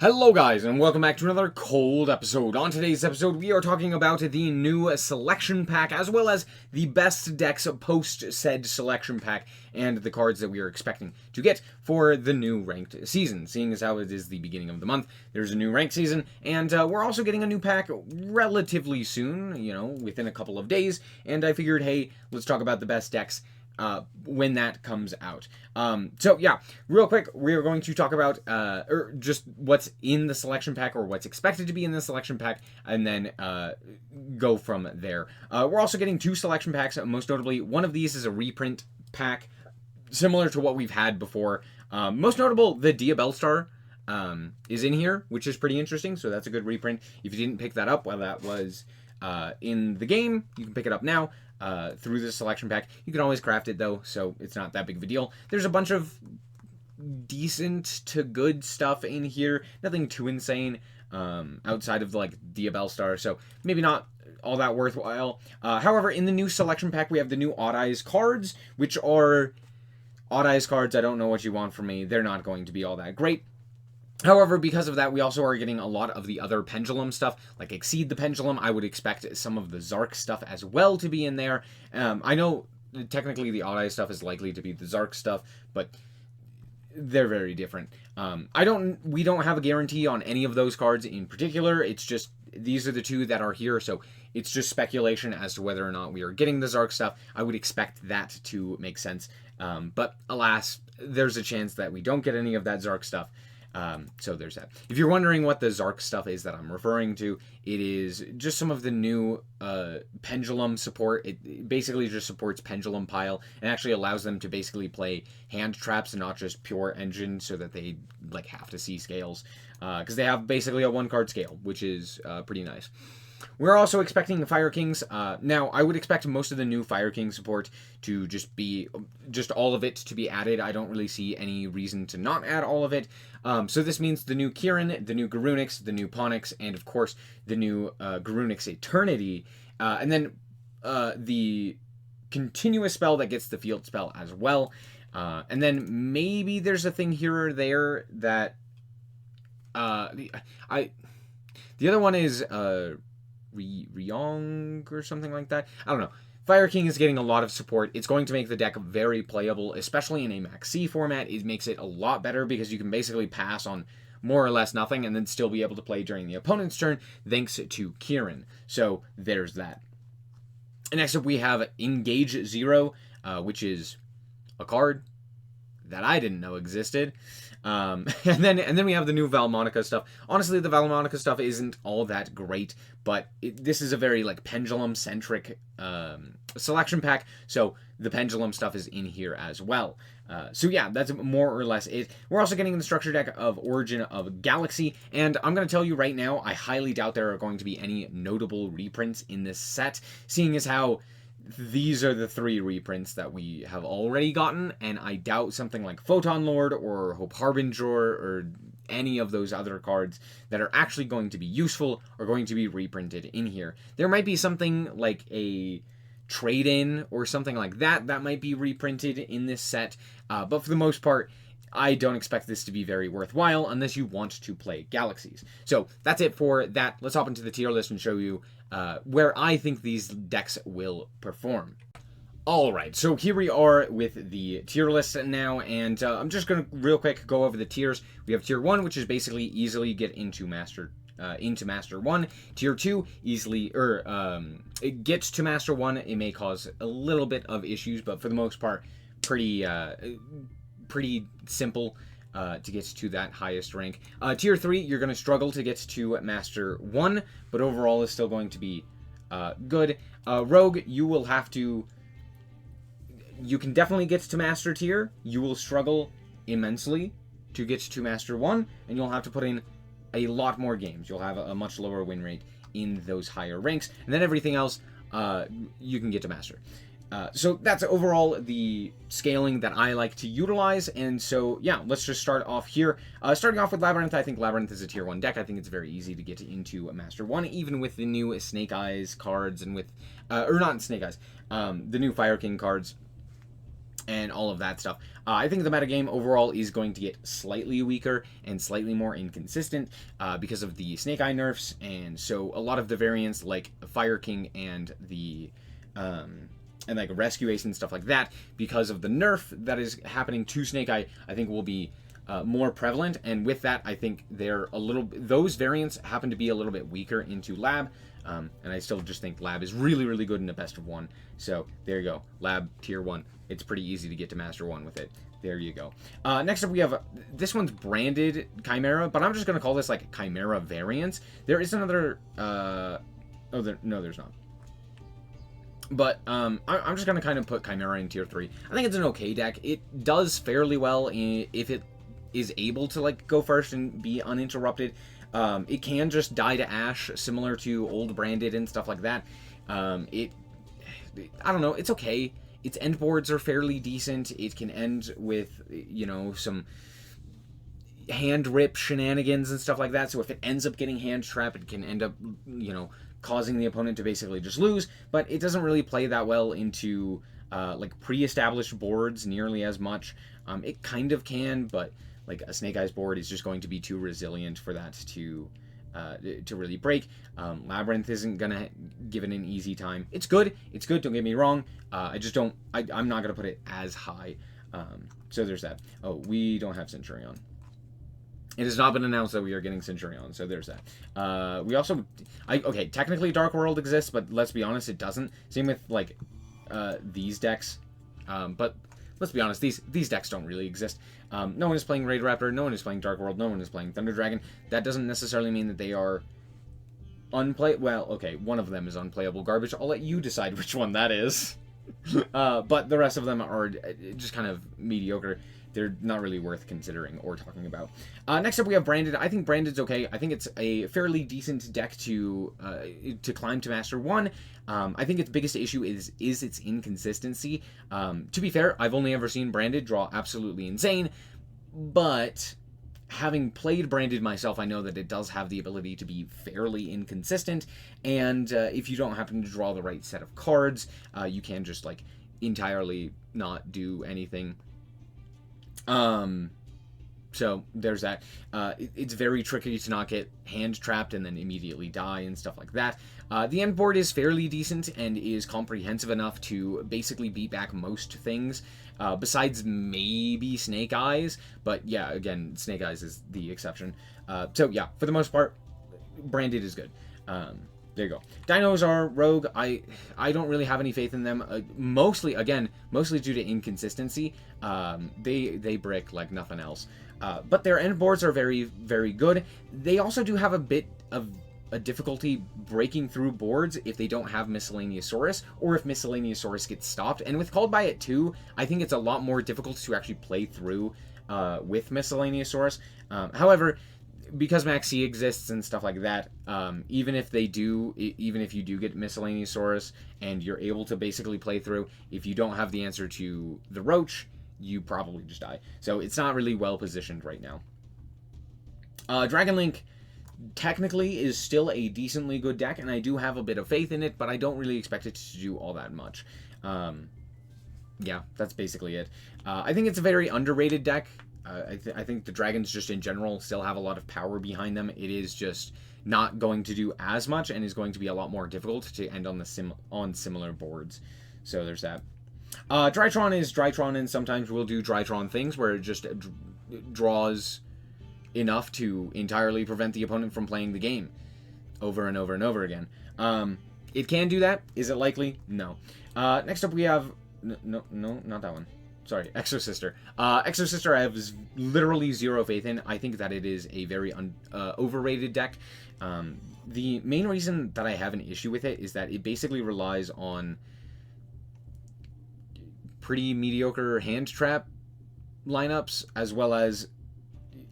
Hello guys, and welcome back to another cold episode. On today's episode, we are talking about the new selection pack, as well as the best decks post said selection pack, and the cards that we are expecting to get for the new ranked season. Seeing as how it is the beginning of the month, there's a new ranked season, and we're also getting a new pack relatively soon, within a couple of days, and I figured, hey, let's talk about the best decks when that comes out. So yeah, real quick, we're going to talk about just what's in the selection pack or what's expected to be in the selection pack, and then go from there. We're also getting two selection packs. Most notably, one of these is a reprint pack, similar to what we've had before. Most notable, the Duel is in here, which is pretty interesting. So that's a good reprint. If you didn't pick that up while that was in the game, you can pick it up now. Through the selection pack. You can always craft it though, so it's not that big of a deal. There's a bunch of decent to good stuff in here, nothing too insane outside of like Duel, so maybe not all that worthwhile. However, in the new selection pack, we have the new Odd Eyes cards, which are Odd Eyes cards. I don't know what you want from me. They're not going to be all that great. However, because of that, we also are getting a lot of the other Pendulum stuff, like Exceed the Pendulum. I would expect some of the Zark stuff as well to be in there. I know technically the Odd Eye stuff is likely to be the Zark stuff, but they're very different. We don't have a guarantee on any of those cards in particular. It's just, these are the two that are here, so it's just speculation as to whether or not we are getting the Zark stuff. I would expect that to make sense. But alas, there's a chance that we don't get any of that Zark stuff. So there's that. If you're wondering what the Zark stuff is that I'm referring to, it is just some of the new Pendulum support. It basically just supports Pendulum Pile and actually allows them to basically play hand traps and not just pure engine, so that they like have to see scales, because they have basically a 1-card scale, which is pretty nice. We're also expecting the Fire Kings. Now, I would expect most of the new Fire King support to just all of it to be added. I don't really see any reason to not add all of it. So this means the new Kirin, the new Garunix, the new Ponix, and of course the new Garunix Eternity. And then the continuous spell that gets the field spell as well. And then maybe there's a thing here or there that the other one is Ryong or something like that. I don't know. Fire King is getting a lot of support. It's going to make the deck very playable, especially in a Max C format. It makes it a lot better because you can basically pass on more or less nothing and then still be able to play during the opponent's turn thanks to Kirin. So there's that. And next up we have Engage Zero, which is a card that I didn't know existed. And then we have the new Valmonica stuff. Honestly, the Valmonica stuff isn't all that great, but this is a very like Pendulum centric selection pack, so the Pendulum stuff is in here as well. So yeah, that's more or less it. We're also getting the structure deck of Origin of Galaxy, and I'm going to tell you right now, I highly doubt there are going to be any notable reprints in this set, seeing as how these are the 3 reprints that we have already gotten, and I doubt something like Photon Lord or Hope Harbinger or any of those other cards that are actually going to be useful are going to be reprinted in here. There might be something like a trade-in or something like that that might be reprinted in this set, but for the most part, I don't expect this to be very worthwhile unless you want to play Galaxies. So that's it for that. Let's hop into the tier list and show you where I think these decks will perform. Alright, so here we are with the tier list now, and I'm just going to real quick go over the tiers. We have tier 1, which is basically easily get into Master 1. Tier 2, easily, it gets to Master 1. It may cause a little bit of issues, but for the most part, pretty simple to get to that highest rank. Tier 3, you're going to struggle to get to Master 1, but overall is still going to be good. Rogue, you can definitely get to Master tier. You will struggle immensely to get to Master 1, and you'll have to put in a lot more games. You'll have a much lower win rate in those higher ranks, and then everything else you can get to Master. So that's overall the scaling that I like to utilize, and so yeah, let's just start off here. Starting off with Labyrinth, I think Labyrinth is a tier 1 deck. I think it's very easy to get into a Master 1, even with the new Snake Eyes cards and with, or not Snake Eyes, the new Fire King cards. and all of that stuff. I think the metagame overall is going to get slightly weaker and slightly more inconsistent because of the Snake Eye nerfs, and so a lot of the variants like Fire King and the and like Rescue Ace and stuff like that, because of the nerf that is happening to Snake Eye, I think will be more prevalent. And with that, I think those variants happen to be a little bit weaker into Lab. And I still just think Lab is really, really good in a best of 1. So there you go. Lab tier 1. It's pretty easy to get to Master 1 with it. There you go. Next up we have, this one's branded Chimera, but I'm just going to call this like Chimera variants. There is another, no, there's not. But I'm just going to kind of put Chimera in tier 3. I think it's an okay deck. It does fairly well if it is able to like go first and be uninterrupted. It can just die to Ash, similar to old branded and stuff like that. I don't know, it's okay. Its end boards are fairly decent. It can end with, you know, some hand rip shenanigans and stuff like that. So if it ends up getting hand trap, it can end up, you know, causing the opponent to basically just lose. But it doesn't really play that well into like pre-established boards nearly as much. It kind of can, but like a Snake Eyes board is just going to be too resilient for that to really break. Labyrinth isn't gonna give it an easy time. It's good, don't get me wrong. I'm not gonna put it as high. So there's that. Oh, we don't have Centurion. It has not been announced that we are getting Centurion, so there's that. We also, okay, technically Dark World exists, but let's be honest, it doesn't. Same with like these decks, but let's be honest, these decks don't really exist. No one is playing Raid Raptor, no one is playing Dark World, no one is playing Thunder Dragon. That doesn't necessarily mean that they are unplayable. Well, okay, one of them is unplayable garbage. I'll let you decide which one that is. But the rest of them are just kind of mediocre. They're not really worth considering or talking about. Next up, we have Branded. I think Branded's okay. I think it's a fairly decent deck to climb to Master 1. I think its biggest issue is its inconsistency. To be fair, I've only ever seen Branded draw absolutely insane, but having played Branded myself, I know that it does have the ability to be fairly inconsistent, and if you don't happen to draw the right set of cards, you can just like entirely not do anything. So there's that. It's very tricky to not get hand trapped and then immediately die and stuff like that. The end board is fairly decent and is comprehensive enough to basically beat back most things, besides maybe Snake Eyes. But yeah, again, Snake Eyes is the exception. So yeah, for the most part, Branded is good. There you go. Dinos are rogue. I don't really have any faith in them. Mostly due to inconsistency. They brick like nothing else. But their end boards are very, very good. They also do have a bit of a difficulty breaking through boards if they don't have Miscellaneousaurus, or if Miscellaneousaurus gets stopped. And with Called by It too, I think it's a lot more difficult to actually play through with Miscellaneousaurus. However, because Maxi exists and stuff like that, even if you do get Miscellaneousaurus and you're able to basically play through, if you don't have the answer to the Roach, you probably just die. So it's not really well positioned right now. Dragon Link technically is still a decently good deck, and I do have a bit of faith in it, but I don't really expect it to do all that much. Yeah, that's basically it. I think it's a very underrated deck. I think the dragons just in general still have a lot of power behind them. It is just not going to do as much and is going to be a lot more difficult to end on similar boards. So there's that. Drytron is Drytron, and sometimes we'll do Drytron things where it just draws enough to entirely prevent the opponent from playing the game over and over and over again. It can do that. Is it likely? No. Next up we have... No, not that one. Sorry, Exosister. Exosister I have literally zero faith in. I think that it is a very overrated deck. The main reason that I have an issue with it is that it basically relies on pretty mediocre hand trap lineups, as well as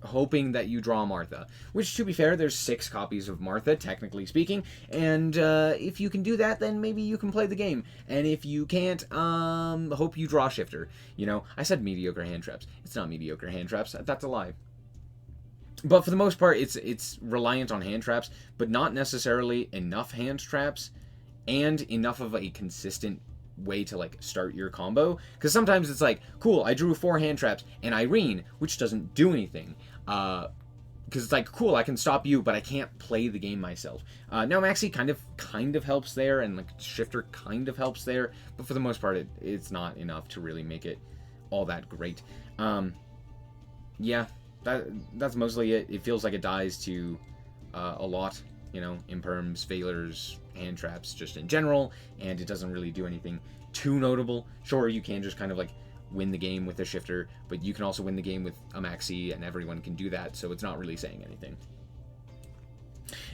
hoping that you draw Martha. Which, to be fair, there's 6 copies of Martha, technically speaking, and if you can do that, then maybe you can play the game. And if you can't, hope you draw Shifter. You know, I said mediocre hand traps. It's not mediocre hand traps. That's a lie. But for the most part, it's reliant on hand traps, but not necessarily enough hand traps and enough of a consistent way to like start your combo, because sometimes it's like, cool, I drew 4 hand traps and Irene, which doesn't do anything, because it's like, cool, I can stop you, but I can't play the game myself. Now Maxi kind of helps there, and like Shifter kind of helps there, but for the most part it's not enough to really make it all that great. Yeah, that's mostly it. It feels like it dies to a lot, you know, imperms, failures, hand traps just in general, and it doesn't really do anything too notable. Sure, you can just kind of like win the game with a Shifter, but you can also win the game with a Maxi, and everyone can do that, so it's not really saying anything.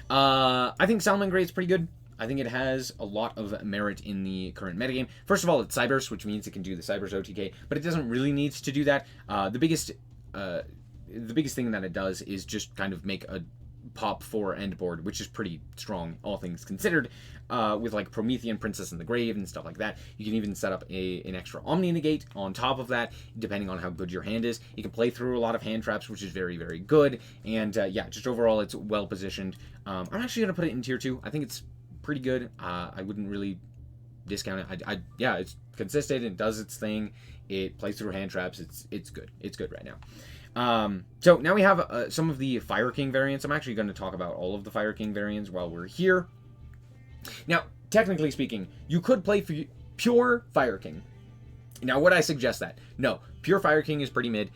I think Salamangreat's pretty good. I think it has a lot of merit in the current metagame. First of all, it's Cyberse, which means it can do the Cyberse OTK, but it doesn't really need to do that. The biggest thing that it does is just kind of make a pop 4 end board, which is pretty strong, all things considered, with like Promethean Princess in the Grave and stuff like that. You can even set up an extra Omni Negate on top of that, depending on how good your hand is. You can play through a lot of hand traps, which is very, very good, and yeah, just overall, it's well positioned. I'm actually going to put it in tier 2. I think it's pretty good. I wouldn't really discount it. Yeah, it's consistent, it does its thing, it plays through hand traps, it's good. It's good right now. So now we have some of the Fire King variants. I'm actually going to talk about all of the Fire King variants while we're here. Now, technically speaking, you could play for pure Fire King. Now, would I suggest that? No, pure Fire King is pretty mid.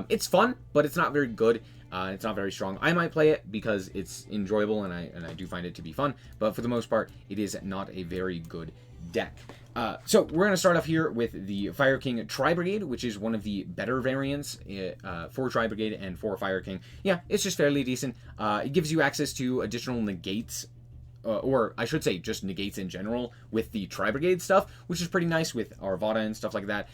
It's fun, but it's not very good. It's not very strong. I might play it because it's enjoyable, and I do find it to be fun, but for the most part, it is not a very good deck. So we're going to start off here with the Fire King Tri-Brigade, which is one of the better variants for Tri-Brigade and for Fire King. Yeah, it's just fairly decent. It gives you access to additional negates, or I should say just negates in general with the Tri-Brigade stuff, which is pretty nice with Arvada and stuff like that.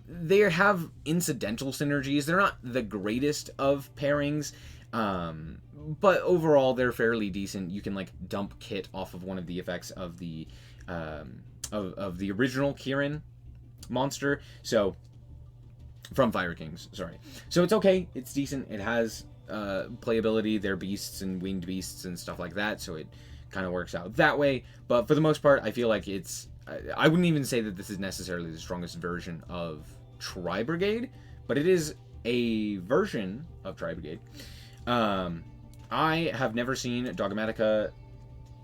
They have incidental synergies. They're not the greatest of pairings, but overall they're fairly decent. You can like dump Kit off of one of the effects of the of the original Kirin monster, so from Fire Kings, sorry. So it's okay, it's decent, it has playability, they're beasts and winged beasts and stuff like that, so it kind of works out that way, but for the most part, I feel like it's, I wouldn't even say that this is necessarily the strongest version of Tri-Brigade, but it is a version of Tri-Brigade. I have never seen Dogmatica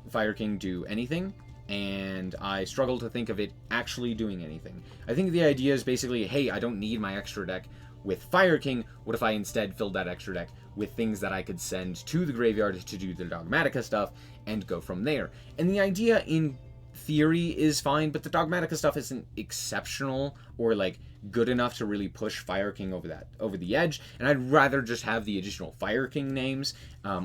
Fire King do anything, and I struggle to think of it actually doing anything. I think the idea is basically, hey, I don't need my extra deck with Fire King. What if I instead filled that extra deck with things that I could send to the graveyard to do the Dogmatica stuff and go from there? And the idea in theory is fine, but the Dogmatica stuff isn't exceptional or like good enough to really push Fire King over the edge, and I'd rather just have the additional Fire King names,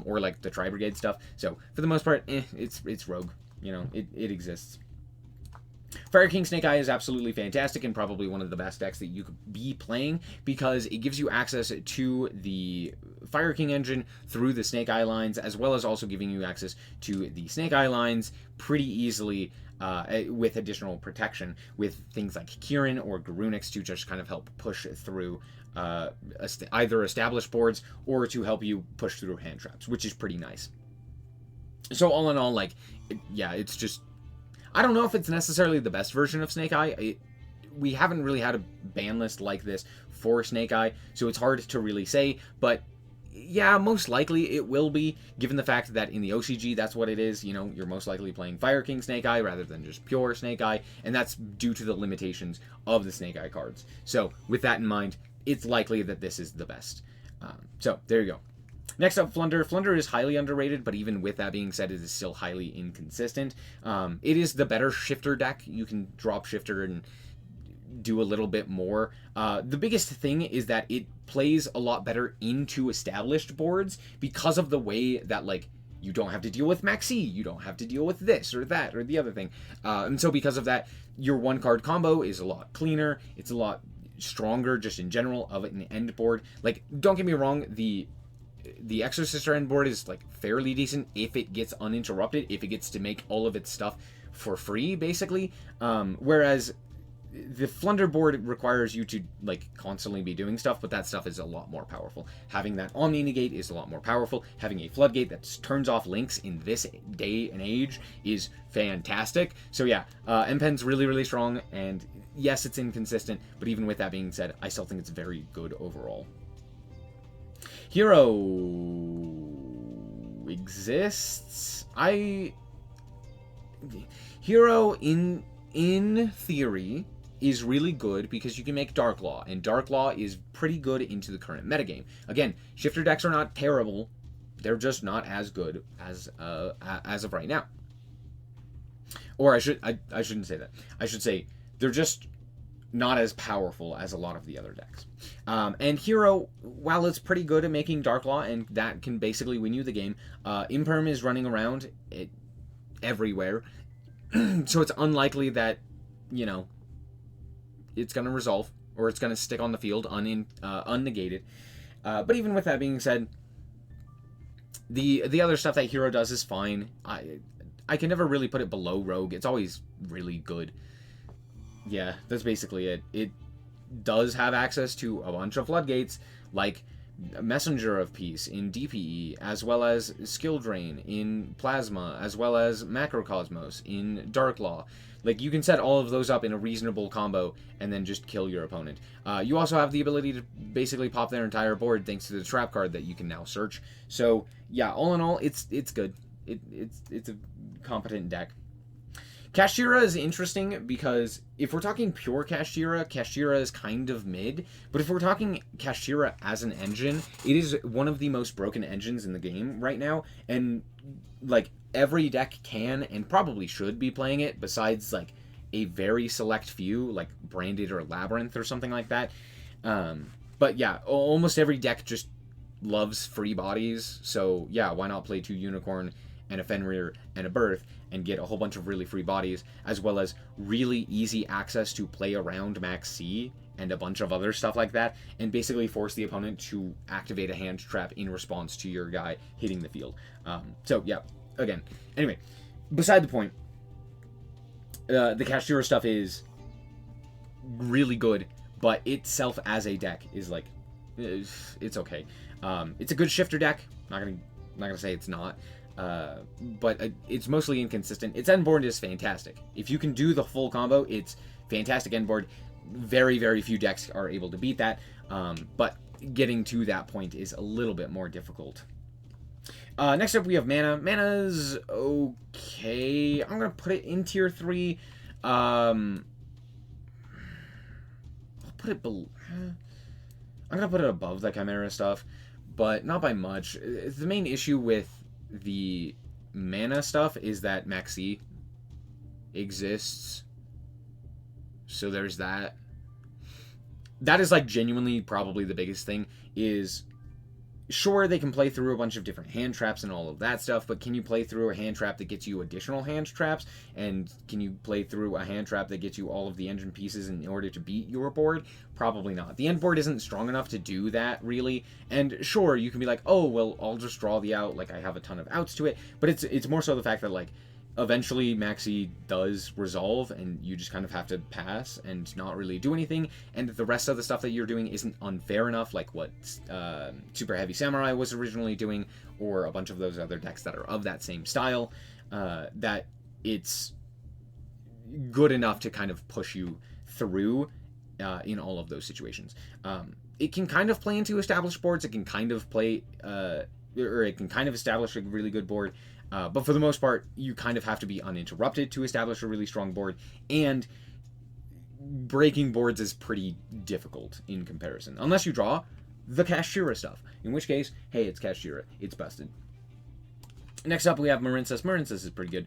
or like the Tri-Brigade stuff. So for the most part, it's rogue. You know, it exists. Fire King Snake Eye is absolutely fantastic and probably one of the best decks that you could be playing, because it gives you access to the Fire King engine through the Snake Eye lines, as well as also giving you access to the Snake Eye lines pretty easily, with additional protection with things like Kirin or Garunix to just kind of help push through either established boards or to help you push through hand traps, which is pretty nice. So all in all, like, yeah, it's just, I don't know if it's necessarily the best version of Snake Eye. We haven't really had a ban list like this for Snake Eye, so it's hard to really say, but yeah, most likely it will be, given the fact that in the OCG, that's what it is. You know, you're most likely playing Fire King Snake Eye rather than just pure Snake Eye, and that's due to the limitations of the Snake Eye cards. So with that in mind, it's likely that this is the best. So there you go. Next up, Flunder. Flunder is highly underrated, but even with that being said, it is still highly inconsistent. It is the better Shifter deck. You can drop Shifter and do a little bit more. The biggest thing is that it plays a lot better into established boards because of the way that, like, you don't have to deal with Maxi, you don't have to deal with this or that or the other thing. And so because of that, your one-card combo is a lot cleaner. It's a lot stronger just in general of an end board. Like, don't get me wrong, the Exorcister end board is like fairly decent if it gets uninterrupted, if it gets to make all of its stuff for free, basically. Whereas the Flunder board requires you to like constantly be doing stuff, but that stuff is a lot more powerful. Having that Omni Negate is a lot more powerful. Having a Floodgate that turns off links in this day and age is fantastic. So yeah, M-Pen's really, really strong, and yes, it's inconsistent, but even with that being said, I still think it's very good overall. Hero exists. Hero in theory is really good because you can make Dark Law, and Dark Law is pretty good into the current metagame. Again, shifter decks are not terrible, they're just not as good as of right now. Or I shouldn't say that. I should say they're just not as powerful as a lot of the other decks. And Hero, while it's pretty good at making Dark Law, and that can basically win you the game, Imperm is running around everywhere, so it's unlikely that, you know, it's going to resolve, or it's going to stick on the field unnegated. But even with that being said, the other stuff that Hero does is fine. I can never really put it below Rogue. It's always really good. Yeah, that's basically it. It does have access to a bunch of floodgates, like Messenger of Peace in DPE, as well as Skill Drain in Plasma, as well as Macrocosmos in Dark Law. Like, you can set all of those up in a reasonable combo and then just kill your opponent. You also have the ability to basically pop their entire board thanks to the trap card that you can now search. So yeah, all in all, it's good. It's a competent deck. Kashtira is interesting because if we're talking pure Kashtira, Kashtira is kind of mid. But if we're talking Kashtira as an engine, it is one of the most broken engines in the game right now. And, like, every deck can and probably should be playing it, besides, like, a very select few, like Branded or Labyrinth or something like that. But yeah, almost every deck just loves free bodies. So yeah, why not play 2 Unicorn and a Fenrir and a Birth and get a whole bunch of really free bodies, as well as really easy access to play around Max C and a bunch of other stuff like that, and basically force the opponent to activate a hand trap in response to your guy hitting the field. So yeah, again, anyway, beside the point, the Kashtira stuff is really good, but itself as a deck is like, it's okay. It's a good shifter deck. I'm not gonna say it's not. But it's mostly inconsistent. Its end board is fantastic. If you can do the full combo, it's fantastic end board. Very, very few decks are able to beat that. But getting to that point is a little bit more difficult. Next up, we have Mana. Mana's okay. I'm going to put it in tier 3. I'll put it below. I'm going to put it above the Chimera stuff, but not by much. The main issue with the mana stuff is that Maxi exists, so there's that. That is like genuinely probably the biggest thing. Is sure, they can play through a bunch of different hand traps and all of that stuff, but can you play through a hand trap that gets you additional hand traps? And can you play through a hand trap that gets you all of the engine pieces in order to beat your board? Probably not. The end board isn't strong enough to do that, really. And sure, you can be like, oh, well, I'll just draw the out, like I have a ton of outs to it. But it's more so the fact that, like, eventually Maxi does resolve, and you just kind of have to pass and not really do anything, and the rest of the stuff that you're doing isn't unfair enough, like what Super Heavy Samurai was originally doing, or a bunch of those other decks that are of that same style, that it's good enough to kind of push you through in all of those situations. It can kind of play into established boards, it can kind of play, or it can kind of establish a really good board, but for the most part, you kind of have to be uninterrupted to establish a really strong board, and breaking boards is pretty difficult in comparison, unless you draw the Kashtira stuff, in which case, hey, it's Kashtira, it's busted. Next up, we have Marincess. Marincess is pretty good.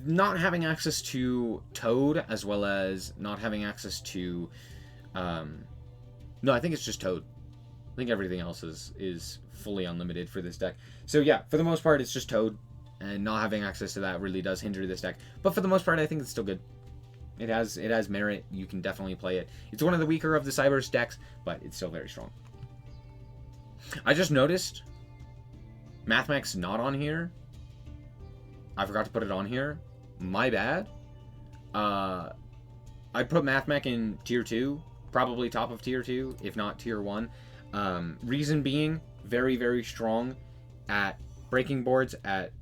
Not having access to Toad, as well as not having access to... no, I think it's just Toad. I think everything else is fully unlimited for this deck. So yeah, for the most part, it's just Toad, and not having access to that really does hinder this deck. But for the most part, I think it's still good. It has merit. You can definitely play it. It's one of the weaker of the Cybers decks, but it's still very strong. I just noticed MathMax not on here. I forgot to put it on here. My bad. I'd put MathMech in tier 2, probably top of tier 2, if not tier 1. Reason being, very, very strong at breaking boards, at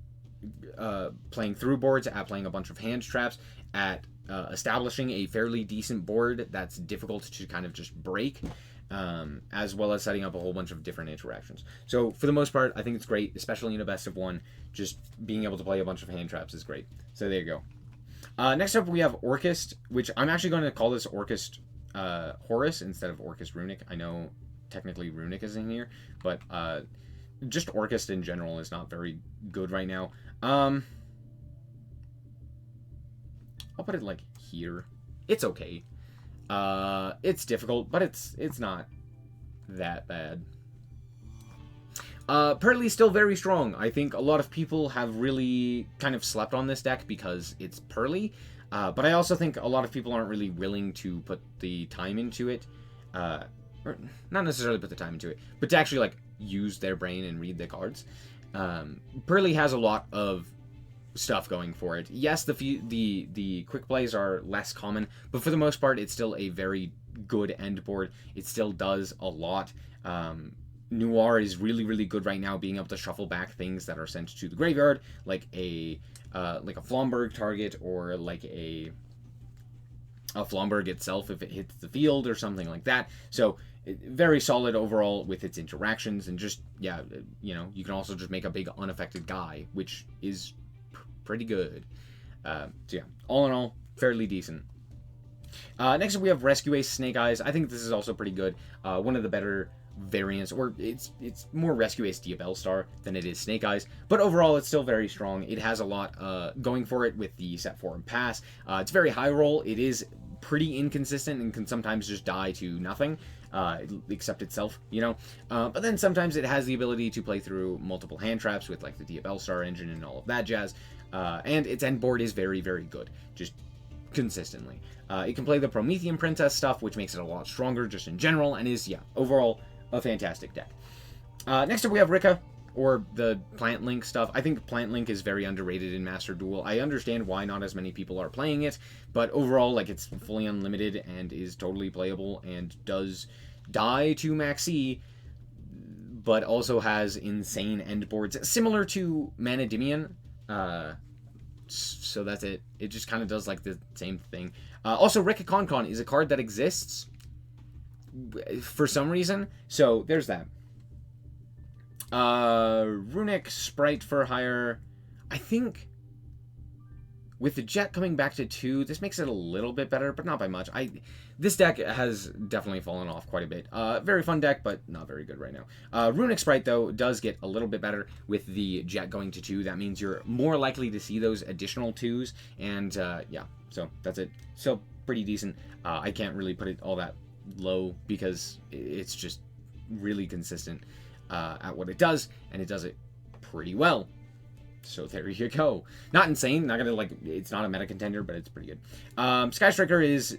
playing through boards, at playing a bunch of hand traps, at establishing a fairly decent board that's difficult to kind of just break, as well as setting up a whole bunch of different interactions. So for the most part, I think it's great, especially in a best of 1. Just being able to play a bunch of hand traps is great. So there you go. Next up, we have Orchist, which I'm actually going to call this Orchist Horus instead of Orchist Runic. I know technically Runic is in here, but just Orchist in general is not very good right now. I'll put it like here. It's okay. It's difficult, but it's not that bad. Pearly's still very strong. I think a lot of people have really kind of slept on this deck because it's Pearly, but I also think a lot of people aren't really willing to put the time into it, or not necessarily put the time into it, but to actually like use their brain and read the cards. Pearly has a lot of stuff going for it. Yes, the quick plays are less common, but for the most part, it's still a very good end board. It still does a lot. Noir is really, really good right now, being able to shuffle back things that are sent to the graveyard, like a Flomberg target, or like a Flomberg itself if it hits the field or something like that. So very solid overall with its interactions, and just, yeah, you know, you can also just make a big unaffected guy, which is pretty good. So yeah, all in all, fairly decent. Next up we have Rescue Ace Snake Eyes. I think this is also pretty good. One of the better variants, or it's more Rescue Ace Diabell Star than it is Snake Eyes, but overall it's still very strong. It has a lot going for it with the set 4 and pass. It's very high roll. It is pretty inconsistent and can sometimes just die to nothing, except itself, you know. But then sometimes it has the ability to play through multiple hand traps with like the Diabell Star engine and all of that jazz. And its end board is very, very good, just consistently. It can play the Promethean Princess stuff, which makes it a lot stronger just in general, and is, yeah, overall a fantastic deck. Next up we have Rika, or the Plant Link stuff. I think Plant Link is very underrated in Master Duel. I understand why not as many people are playing it, but overall, like, it's fully unlimited and is totally playable and does die to Maxi, but also has insane end boards, similar to Manadimian. So that's it. It just kind of does like the same thing. Also, Rika Concon is a card that exists for some reason, so there's that. Runic Sprite for hire. I think with the Jet coming back to 2, this makes it a little bit better, but not by much. This deck has definitely fallen off quite a bit. Very fun deck, but not very good right now. Runic Sprite, though, does get a little bit better with the Jet going to 2. That means you're more likely to see those additional 2s, and yeah, so that's it. So pretty decent. I can't really put it all that low because it's just really consistent at what it does, and it does it pretty well. So there you go. Not insane. Not gonna, like, it's not a meta contender, but it's pretty good. Sky Striker is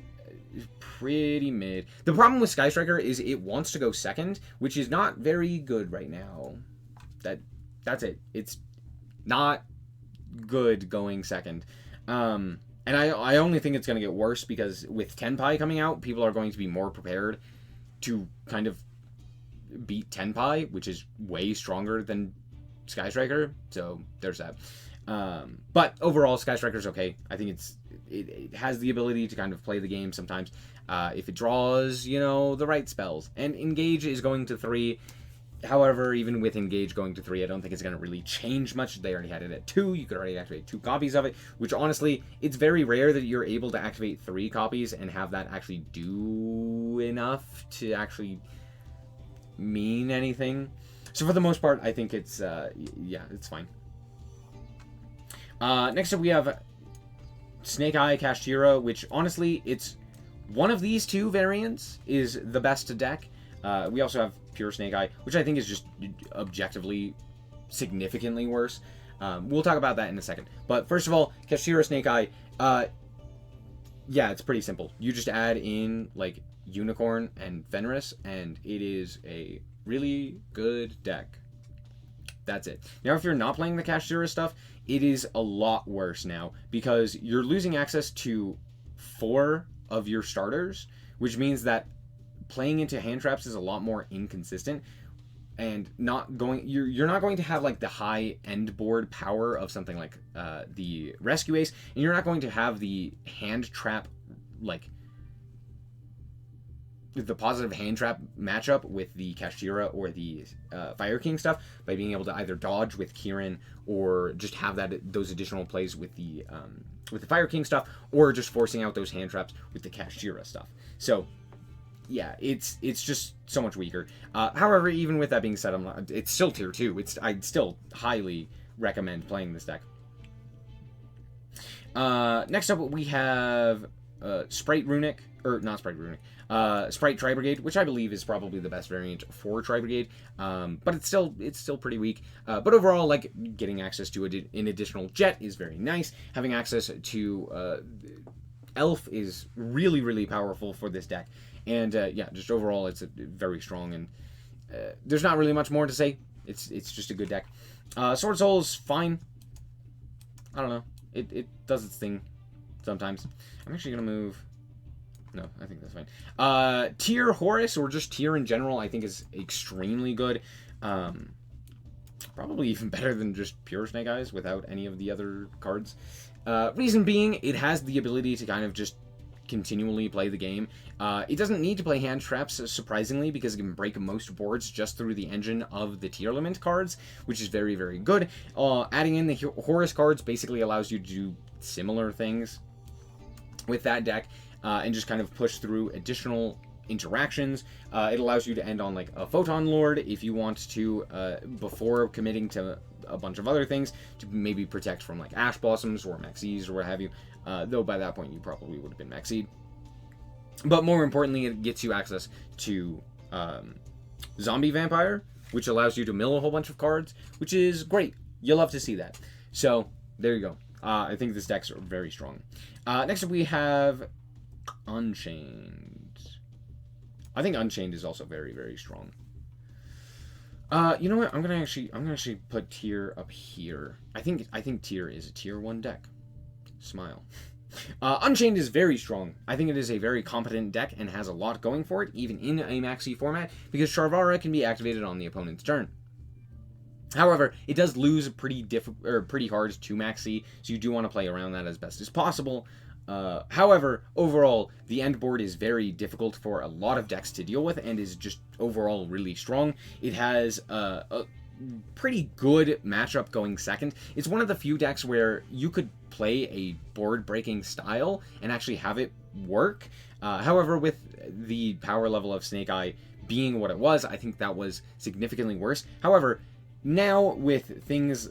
pretty mid. The problem with Sky Striker is it wants to go second, which is not very good right now. That's it. It's not good going second. And I only think it's going to get worse because with Tenpai coming out, people are going to be more prepared to kind of beat Tenpai, which is way stronger than Sky Striker. So there's that. But overall, Sky Striker's okay. I think it has the ability to kind of play the game sometimes if it draws, you know, the right spells. And Engage is going to 3. However, even with Engage going to 3, I don't think it's going to really change much. They already had it at 2. You could already activate 2 copies of it, which honestly, it's very rare that you're able to activate 3 copies and have that actually do enough to actually mean anything. So for the most part, I think it's, yeah, it's fine. Next up, we have Snake Eye Kashtira, which honestly, it's one of these 2 variants is the best deck. We also have Pure Snake Eye, which I think is just objectively significantly worse. We'll talk about that in a second. But first of all, Kashtira Snake Eye, yeah, it's pretty simple. You just add in, like, Unicorn and Fenris, and it is a really good deck. That's it. Now, if you're not playing the Kashtira stuff, it is a lot worse now because you're losing access to 4 of your starters, which means that playing into hand traps is a lot more inconsistent and you're not going to have like the high end board power of something like the Rescue Ace, and you're not going to have the hand trap, like the positive hand trap matchup with the Kashtira or the Fire King stuff by being able to either dodge with Kieran or just have those additional plays with the Fire King stuff, or just forcing out those hand traps with the Kashtira stuff. So yeah, it's just so much weaker. However, even with that being said, it's still tier 2. I'd still highly recommend playing this deck. Next up, we have Sprite Runic, or not Sprite Runic, Sprite Tri-Brigade, which I believe is probably the best variant for Tri-Brigade, but it's still pretty weak. But overall, like, getting access to an additional jet is very nice. Having access to Elf is really, really powerful for this deck. And yeah, just overall, it's very strong, and there's not really much more to say. It's just a good deck. Sword Soul is fine. I don't know. It does its thing sometimes. I'm actually going to move... No, I think that's fine. Tier Horus, or just tier in general, I think is extremely good. Probably even better than just pure Snake Eyes without any of the other cards. Reason being, it has the ability to kind of just continually play the game. It doesn't need to play hand traps, surprisingly, because it can break most boards just through the engine of the tier limit cards, which is very, very good. Adding in the Horus cards basically allows you to do similar things with that deck, and just kind of push through additional interactions. It allows you to end on like a Photon Lord if you want to, before committing to a bunch of other things, to maybe protect from like Ash Blossoms or Maxis or what have you. Though by that point you probably would have been Maxied. But more importantly, it gets you access to Zombie Vampire, which allows you to mill a whole bunch of cards, which is great. You'll love to see that. So there you go. I think this deck's very strong. Next up we have Unchained. I think Unchained is also very, very strong. You know what? I'm gonna actually put Tier up here. I think Tier is a tier 1 deck. Smile. Unchained is very strong. I think it is a very competent deck and has a lot going for it, even in a Maxi format, because Charvara can be activated on the opponent's turn. However, it does lose pretty hard to Maxi, so you do want to play around that as best as possible. However, overall, the end board is very difficult for a lot of decks to deal with, and is just overall really strong. It has a pretty good matchup going second. It's one of the few decks where you could play a board-breaking style and actually have it work. However, with the power level of Snake Eye being what it was, I think that was significantly worse. However, now with things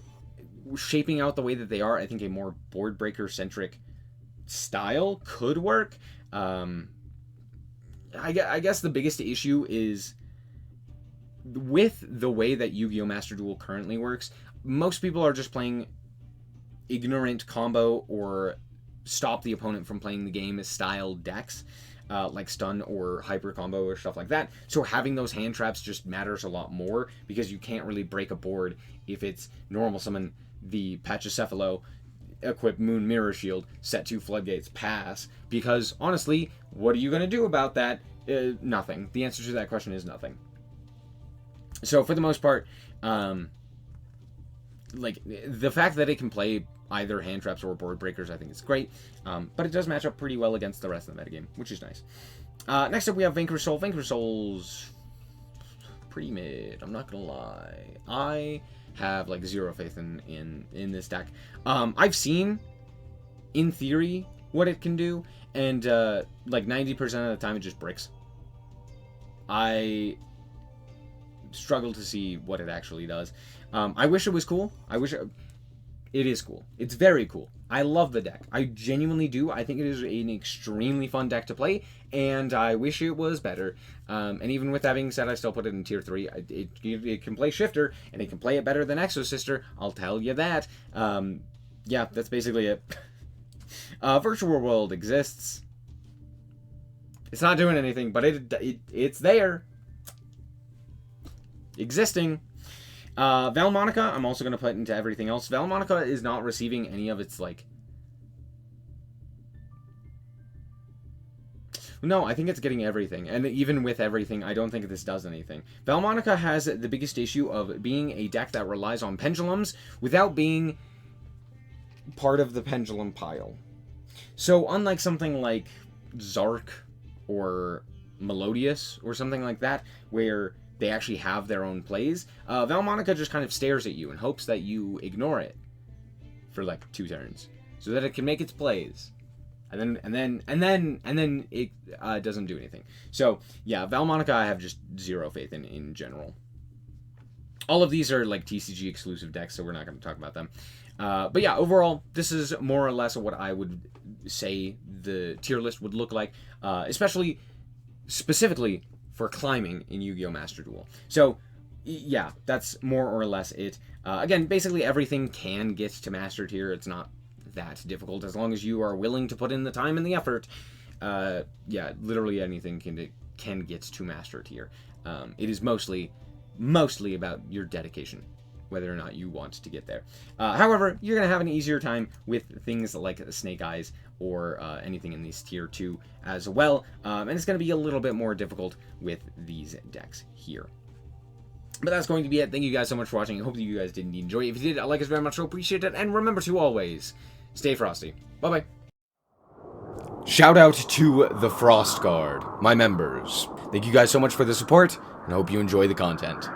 shaping out the way that they are, I think a more board-breaker-centric style could work. I guess the biggest issue is with the way that Yu-Gi-Oh! Master Duel currently works. Most people are just playing ignorant combo or stop the opponent from playing the game style decks, like stun or hyper combo or stuff like that. So having those hand traps just matters a lot more, because you can't really break a board if it's normal summon the Pachycephalo, equip Moon Mirror Shield, set 2 floodgates, pass. Because honestly, what are you going to do about that? Nothing. The answer to that question is nothing. So for the most part, like, the fact that it can play either hand traps or board breakers, I think it's great. But it does match up pretty well against the rest of the metagame, which is nice. Next up we have Vanquish Soul. Vanquish Soul's pretty mid, I'm not gonna lie. I have like zero faith in this deck. I've seen, in theory, what it can do, and like 90% of the time it just bricks. I struggle to see what it actually does. I wish it was cool. It is cool. It's very cool. I love the deck. I genuinely do. I think it is an extremely fun deck to play, and I wish it was better. And even with that being said, I still put it in tier 3. It can play Shifter, and it can play it better than Exo Sister. I'll tell you that. Yeah, that's basically it. Virtual World exists. It's not doing anything, but it's there. Existing. Valmonica, I'm also going to put into everything else. Valmonica is not receiving any of its, like... No, I think it's getting everything. And even with everything, I don't think this does anything. Valmonica has the biggest issue of being a deck that relies on pendulums without being part of the pendulum pile. So unlike something like Zark or Melodious or something like that, where they actually have their own plays, Valmonica just kind of stares at you and hopes that you ignore it for like 2 turns so that it can make its plays. And then it doesn't do anything. So, yeah, Valmonica I have just zero faith in general. All of these are, like, TCG exclusive decks, so we're not going to talk about them. But yeah, overall, this is more or less what I would say the tier list would look like, specifically for climbing in Yu-Gi-Oh! Master Duel. So, yeah, that's more or less it. Again, basically everything can get to Master Tier. It's not that difficult as long as you are willing to put in the time and the effort. Yeah, literally anything can get to Master Tier. It is mostly about your dedication, whether or not you want to get there. However, you're going to have an easier time with things like Snake Eyes or anything in these Tier 2 as well, and it's going to be a little bit more difficult with these decks here. But that's going to be it. Thank you guys so much for watching. I hope that you guys did enjoy. If you did, I like us very much, so appreciate it. And remember to always stay frosty. Bye-bye. Shout out to the Frost Guard, my members. Thank you guys so much for the support, and I hope you enjoy the content.